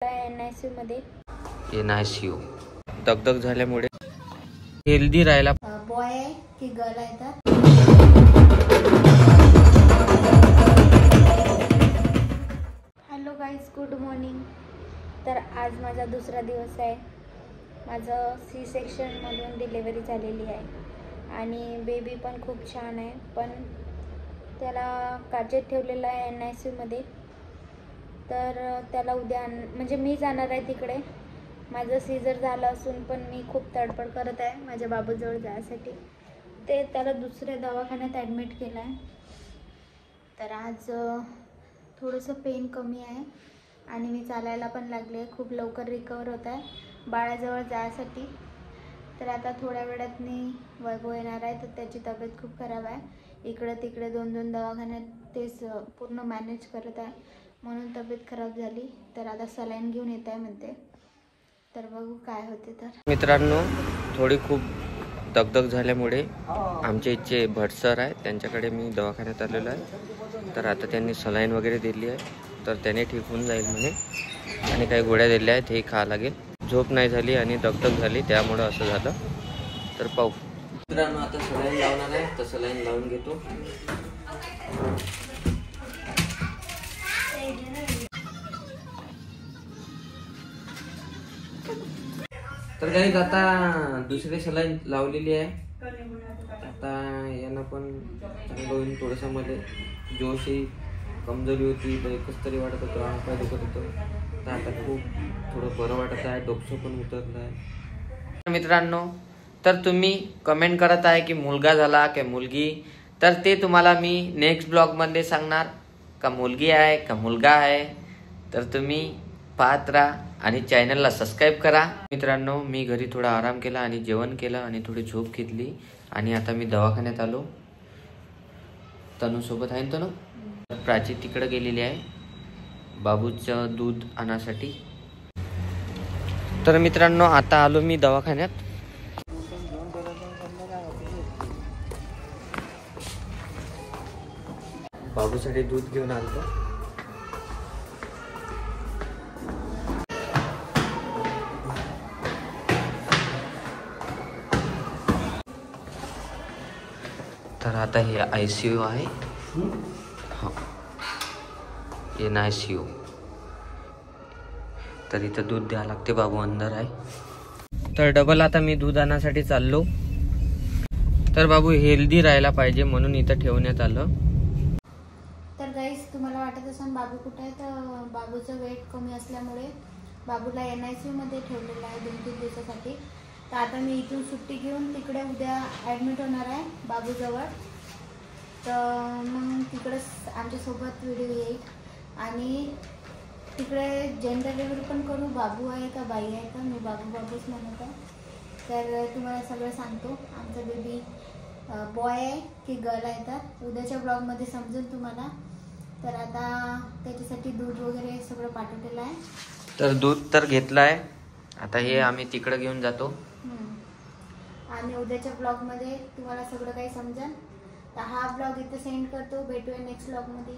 NICU मध्ये NICU दगदग झाल्यामुळे हेल्दी राहायला बॉय आहे की गर्ल आहे तर हॅलो गाईज, गुड मॉर्निंग. तर आज माझा दुसरा दिवस आहे. माझं C-सेक्शन मधून डिलिव्हरी झालेली आहे आणि बेबी पण खूप छान आहे. पण त्याला काचेत ठेवलेलं आहे NICU मध्ये. तर त्याला उद्या म्हणजे मी जाणार आहे तिकडे. माझं सीझर झालं असून पण मी खूप तडफड करत आहे माझ्या बाबूजवळ जायसाठी. ते त्याला दुसऱ्या दवाखान्यात ॲडमिट केलं आहे. तर आज थोडंसं पेन कमी आहे आणि मी चालायला पण लागले. खूप लवकर रिकवर होत आहे बाळाजवळ जायसाठी. तर आता थोड्या वेळात मी वैभव येणार आहे. तर त्याची तब्येत खूप खराब आहे. इकडं तिकडे 2-2 दवाखान्यात तेच पूर्ण मॅनेज करत आहे, म्हणून तब्येत खराब झाली. तर आता सलाईन घेऊन येत आहे म्हणते. तर बघू काय होते. तर मित्रांनो, थोडी खूप दगदग झाल्यामुळे आमचे इथचे भट सर आहे, त्यांच्याकडे मी दवाखान्यात आलेलो आहे. तर आता त्यांनी सलाईन वगैरे दिली आहे. तर त्याने ठीक होऊन जाईल म्हणे आणि काही गोळ्या दिल्या आहेत, हे खावं लागेल. झोप नाही झाली आणि दगदग झाली, त्यामुळं असं झालं. तर पाहू. मित्रांनो, आता सलाईन लावणार आहे, तर सलाईन लावून घेतो. तर काही आता दुसरी सलाईन लावलेली आहे. आता यांना पण चांगलं होईल. थोडंसं मध्ये जोशी कमजोरी होती, तर एकच तरी वाटत होतं, अंग दुखत होतं. तर आता खूप थोडं बरं वाटत आहे, डोकं पण उतरलं आहे. मित्रांनो, तर तुम्ही कमेंट करत आहे की मुलगा झाला की मुलगी. तर ते तुम्हाला मी नेक्स्ट ब्लॉगमध्ये सांगणार, का मुलगी आहे का मुलगा आहे. तर तुम्ही पाहत राहा आणि चॅनलला सबस्क्राईब करा. मित्रांनो, मी घरी थोडा आराम केला आणि जेवण केलं आणि थोडी झोप घेतली आणि आता मी दवाखान्यात आलो. तनू सोबत आहे. तनू प्राची तिकडे गेलेली आहे बाबूचं दूध आणण्यासाठी. तर मित्रांनो, आता आलो मी दवाखान्यात. बाबूसाठी दूध घेऊन आलो. तर आता हे ICU आहे. हां, NICU. तर इथं दूध द्यावं लागते. बाबू अंदर आहे. तर डबल आता मी दूध आणण्यासाठी चाललो. तर बाबू हेल्दी राहायला पाहिजे म्हणून इथं ठेवण्यात आलं. तर गाईस, तुम्हाला वाटत असेल बाबू कुठे आहे. तर बाबूचं वेट कमी असल्यामुळे बाबूला NICU मध्ये ठेवलेलं आहे 2-3 दिवसासाठी. तर आता मी इथून सुट्टी घेऊन तिकडे उद्या ॲडमिट होणार आहे बाबूजवळ. तर मग तिकडेच आमच्यासोबत व्हिडिओ येईल आणि तिकडे जेंडर रिव्हील पण करू. बाबू आहे का बाई आहे का. मी बाबूच म्हणत आहे. तर तुम्हाला सगळं सांगतो. आमचा बेबी बॉय आहे की गर्ल आहे तर उद्याच्या ब्लॉगमध्ये समजेल तुम्हाला. तर आता त्याच्यासाठी दूध वगैरे सगळं पाठवलेलं आहे. तर दूध तर घेतलं आहे. आता हे आम्ही तिकडे घेऊन जातो आणि उद्याच्या ब्लॉगमध्ये तुम्हाला सगळं काही समजेल. तर हा ब्लॉग इथे सेंड करतो. भेटूया नेक्स्ट ब्लॉगमध्ये.